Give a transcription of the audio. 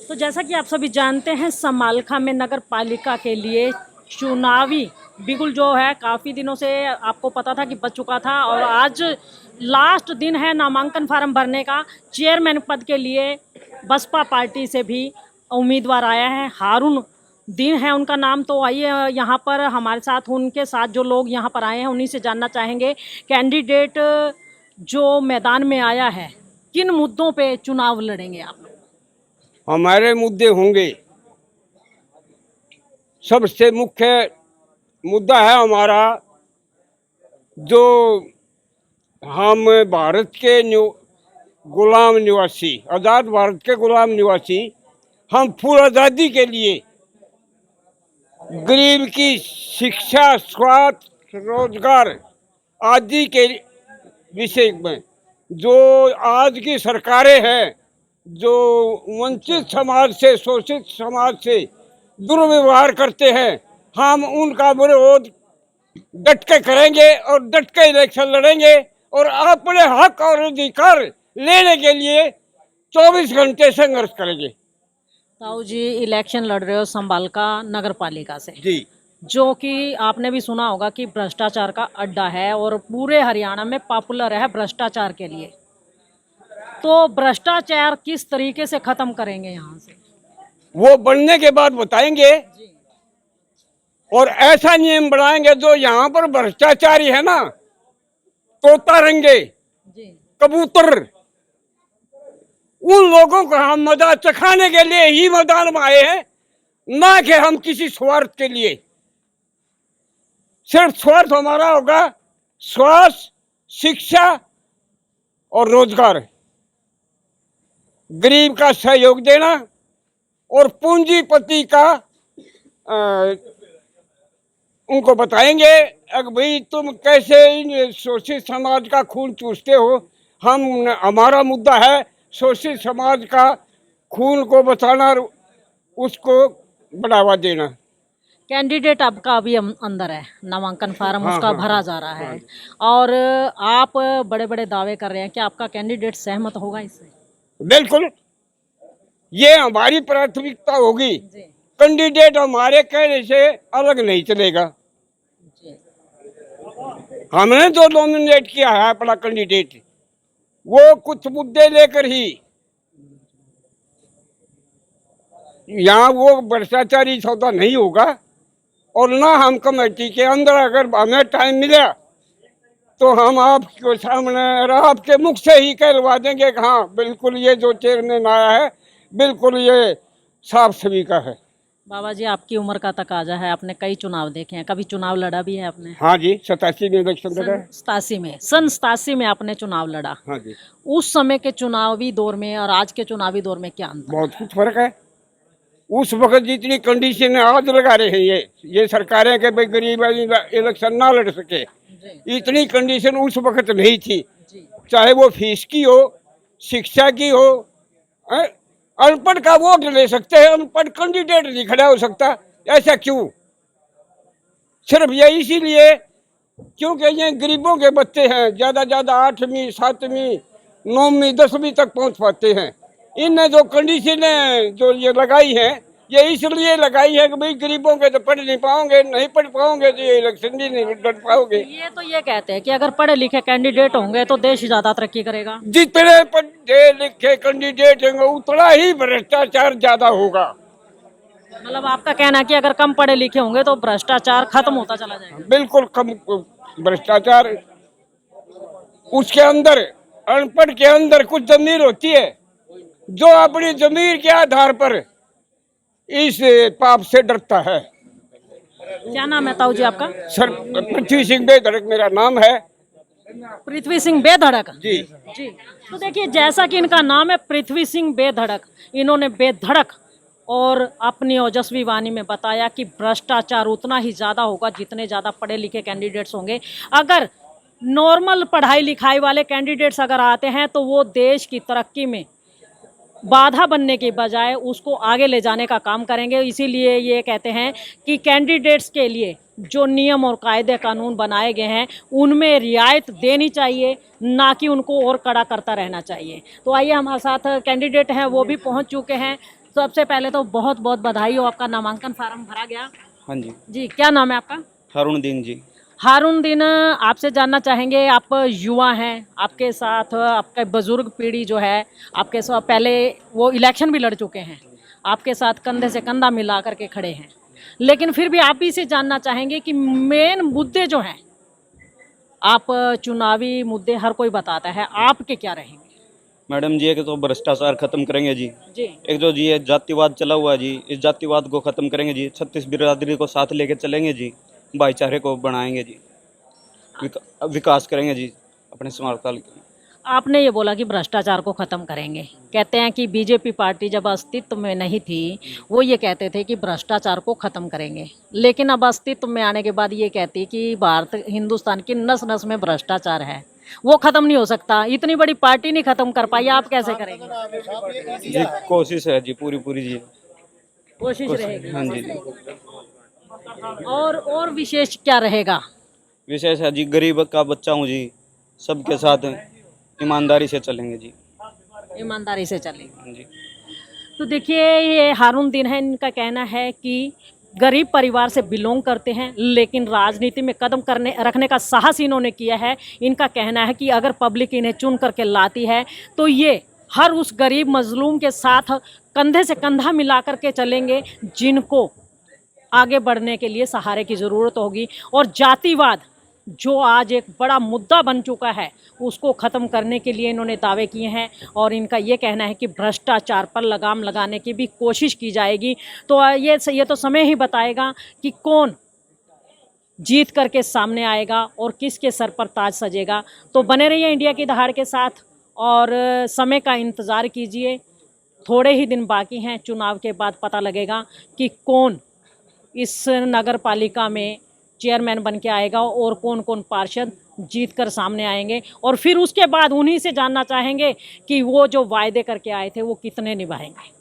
तो जैसा कि आप सभी जानते हैं, समालखा में नगर पालिका के लिए चुनावी बिगुल जो है काफ़ी दिनों से आपको पता था कि बच चुका था और आज लास्ट दिन है नामांकन फार्म भरने का। चेयरमैन पद के लिए बसपा पार्टी से भी उम्मीदवार आया है, हारून दिन है उनका नाम। तो आइए यहाँ पर हमारे साथ उनके साथ जो लोग यहाँ पर आए हैं उन्हीं से जानना चाहेंगे कैंडिडेट जो मैदान में आया है किन मुद्दों पे चुनाव लड़ेंगे आप लोग। हमारे मुद्दे होंगे, सबसे मुख्य मुद्दा है हमारा जो हम भारत के गुलाम निवासी, आज़ाद भारत के गुलाम निवासी, हम फुल आज़ादी के लिए गरीब की शिक्षा, स्वास्थ्य, रोजगार आदि के विषय में जो आज की सरकारें हैं, जो वंचित समाज से, शोषित समाज से दुर्व्यवहार करते हैं, हम उनका विरोध डट के करेंगे और डट के इलेक्शन लड़ेंगे और अपने हक और अधिकार लेने के लिए 24 घंटे संघर्ष करेंगे। ताऊ जी, इलेक्शन लड़ रहे हो समालखा नगर पालिका से जी, जो कि आपने भी सुना होगा कि भ्रष्टाचार का अड्डा है और पूरे हरियाणा में पॉपुलर है भ्रष्टाचार के लिए। तो भ्रष्टाचार किस तरीके से खत्म करेंगे यहाँ से? वो बनने के बाद बताएंगे और ऐसा नियम बनाएंगे जो यहाँ पर भ्रष्टाचारी है ना, तोता रंगे कबूतर, उन लोगों को हम मजा चखाने के लिए ही मैदान में आए हैं, ना कि हम किसी स्वार्थ के लिए। सिर्फ स्वार्थ हमारा होगा स्वास्थ्य, शिक्षा और रोजगार, गरीब का सहयोग देना और पूंजीपति का उनको बताएंगे अगर भाई तुम कैसे इन शोषित समाज का खून चूसते हो। हमारा मुद्दा है शोषित समाज का खून को बचाना, उसको बढ़ावा देना। कैंडिडेट आपका अभी अंदर है, नामांकन फार्म उसका भरा जा रहा है और आप बड़े बड़े दावे कर रहे हैं कि आपका कैंडिडेट सहमत होगा इससे? बिल्कुल, ये हमारी प्राथमिकता होगी। कैंडिडेट हमारे कहने से अलग नहीं चलेगा। हमने जो नॉमिनेट किया है अपना कैंडिडेट, वो कुछ मुद्दे लेकर ही, यहाँ वो भ्रष्टाचारी सौदा नहीं होगा और ना हम कमेटी के अंदर अगर हमें टाइम मिला तो हम आपके सामने और आपके मुख से ही कहलवा देंगे कि हाँ बिल्कुल ये जो चेयरमैन आया है बिल्कुल ये साफ सभी का है। बाबा जी, आपकी उम्र का तकाजा है, आपने कई चुनाव देखे हैं, कभी चुनाव लड़ा भी है आपने? हाँ जी, 87 में इलेक्शन लड़ा। सन 87 में आपने चुनाव लड़ा। हाँ जी। उस समय के चुनावी दौर में और आज के चुनावी दौर में क्या अंतर? बहुत कुछ फर्क है। उस वक्त जितनी कंडीशन आज लगा रहे हैं ये सरकारें के भाई गरीब इलेक्शन ना लड़ सके, इतनी कंडीशन उस वक्त नहीं थी। चाहे वो फीस की हो, शिक्षा की हो, अनपढ़ का वोट ले सकते हैं, अनपढ़ कैंडिडेट नहीं खड़ा हो सकता। ऐसा क्यों? सिर्फ ये इसीलिए क्योंकि ये गरीबों के बच्चे हैं, ज्यादा ज्यादा 8वीं 7वीं 9वीं 10वीं तक पहुंच पाते हैं। इनने जो कंडीशनें जो ये लगाई है, ये इसलिए लगाई है कि भाई गरीबों के तो पढ़ नहीं पाओगे, नहीं पढ़ पाओगे तो ये इलेक्शन भी नहीं लड़ पाओगे। ये तो ये कहते हैं कि अगर पढ़े लिखे कैंडिडेट होंगे तो देश ज्यादा तरक्की करेगा। जितने पढ़े लिखे कैंडिडेट होंगे उतना ही भ्रष्टाचार ज्यादा होगा। मतलब आपका कहना है कि अगर कम पढ़े लिखे होंगे तो भ्रष्टाचार खत्म होता चला जाएगा? बिल्कुल कम भ्रष्टाचार। उसके अंदर, अनपढ़ के अंदर कुछ जमीर होती है जो अपनी जमीर के आधार पर इस पाप से डरता है। क्या नाम है ताऊ जी आपका? सर, पृथ्वी सिंह बेधड़क मेरा नाम है। पृथ्वी सिंह बेधड़क जी जी। तो देखिए, जैसा कि इनका नाम है पृथ्वी सिंह बेधड़क, इन्होंने बेधड़क और अपनी ओजस्वी वाणी में बताया कि भ्रष्टाचार उतना ही ज़्यादा होगा जितने ज़्यादा पढ़े लिखे कैंडिडेट्स होंगे। अगर नॉर्मल पढ़ाई लिखाई वाले कैंडिडेट्स अगर आते हैं तो वो देश की तरक्की में बाधा बनने के बजाय उसको आगे ले जाने का काम करेंगे। इसीलिए ये कहते हैं कि कैंडिडेट्स के लिए जो नियम और कायदे कानून बनाए गए हैं उनमें रियायत देनी चाहिए, ना कि उनको और कड़ा करता रहना चाहिए। तो आइए, हमारे साथ कैंडिडेट हैं, वो भी पहुंच चुके हैं। सबसे पहले तो बहुत बहुत बधाई हो, आपका नामांकन फार्म भरा गया। हाँ जी। जी, क्या नाम है आपका? हारून जी। हारून, आपसे जानना चाहेंगे, आप युवा हैं, आपके साथ आपके बुजुर्ग पीढ़ी जो है आपके साथ पहले वो इलेक्शन भी लड़ चुके हैं, आपके साथ कंधे से कंधा मिला करके खड़े हैं, लेकिन फिर भी आप ही से जानना चाहेंगे कि मेन मुद्दे जो हैं, आप चुनावी मुद्दे हर कोई बताता है, आपके क्या रहेंगे? मैडम जी, एक तो भ्रष्टाचार खत्म करेंगे जी। जी एक जो जी ये जातिवाद चला हुआ है जी, इस जातिवाद को खत्म करेंगे जी। 36 बिरादरी को साथ लेके चलेंगे जी, भाईचारे को बढ़ाएंगे जी, विकास करेंगे जी अपने समाजकाल के। आपने ये बोला कि भ्रष्टाचार को ख़त्म करेंगे, कहते हैं कि बीजेपी पार्टी जब अस्तित्व में नहीं थी वो ये कहते थे कि भ्रष्टाचार को ख़त्म करेंगे, लेकिन अब अस्तित्व में आने के बाद ये कहती है कि भारत हिंदुस्तान की नस नस में भ्रष्टाचार है, वो ख़त्म नहीं हो सकता। इतनी बड़ी पार्टी नहीं ख़त्म कर पाई, आप कैसे करेंगे? जी कोशिश है जी, पूरी पूरी जी कोशिश रहेगी। हाँ जी। और विशेष क्या रहेगा? विशेष है जी, गरीब का बच्चा हूँ जी, सबके साथ ईमानदारी से चलेंगे जी। ईमानदारी से चलेंगे। हाँ जी। तो देखिए, ये हारून है, इनका कहना है कि गरीब परिवार से बिलोंग करते हैं, लेकिन राजनीति में कदम रखने का साहस इन्होंने किया है। इनका कहना है कि अगर पब्लिक इन्हें चुन करके लाती है तो ये हर उस गरीब मजलूम के साथ कंधे से कंधा मिला करके चलेंगे जिनको आगे बढ़ने के लिए सहारे की ज़रूरत होगी। और जातिवाद जो आज एक बड़ा मुद्दा बन चुका है उसको ख़त्म करने के लिए इन्होंने दावे किए हैं, और इनका ये कहना है कि भ्रष्टाचार पर लगाम लगाने की भी कोशिश की जाएगी। तो ये तो समय ही बताएगा कि कौन जीत करके सामने आएगा और किसके सर पर ताज सजेगा। तो बने रहिए इंडिया की दहाड़ के साथ और समय का इंतज़ार कीजिए। थोड़े ही दिन बाकी हैं, चुनाव के बाद पता लगेगा कि कौन इस नगर पालिका में चेयरमैन बन के आएगा और कौन कौन पार्षद जीत कर सामने आएंगे, और फिर उसके बाद उन्हीं से जानना चाहेंगे कि वो जो वायदे करके आए थे वो कितने निभाएंगे।